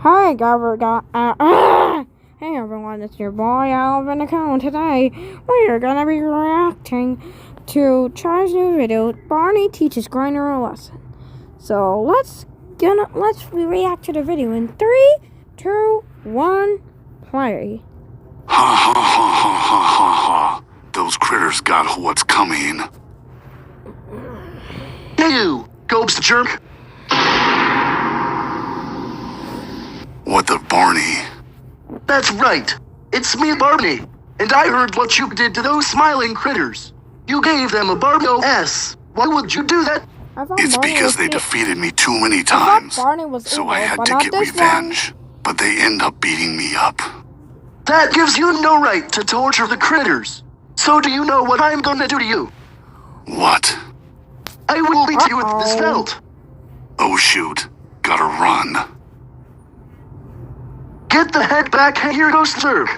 Hey, hey everyone, it's your boy Alvin and today we are gonna be reacting to Char's new video. Barney teaches Grinder a lesson. So let's react to the video in 3, 2, 1, play. Ha ha ha ha ha ha ha! Those critters got what's coming. Hey you, ghost jerk! What the Barney? That's right. It's me, Barney. And I heard what you did to those smiling critters. You gave them a Barney OS. Why would you do that? It's because they defeated me too many times. So I had to get revenge. But they end up beating me up. That gives you no right to torture the critters. So do you know what I'm gonna do to you? What? I will beat you with this belt. Oh shoot. Gotta run. Get the head back here, Ghost Zerg.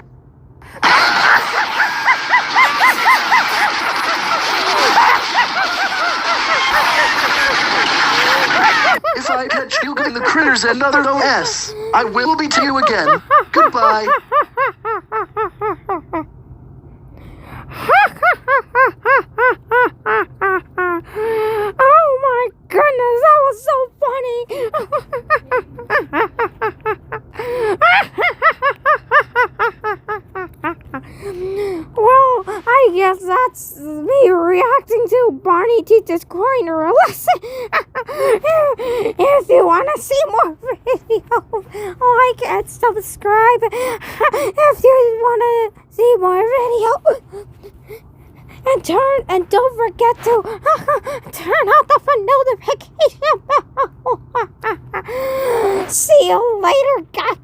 If I catch you giving the critters another OS, I will beat you again. Goodbye. Oh my goodness, that was so funny. Well, I guess that's me reacting to Barney teaches Grinder a lesson. If you want to see more videos, like and subscribe. If you want to see more videos, and don't forget to turn on the notification bell. See you later, guys.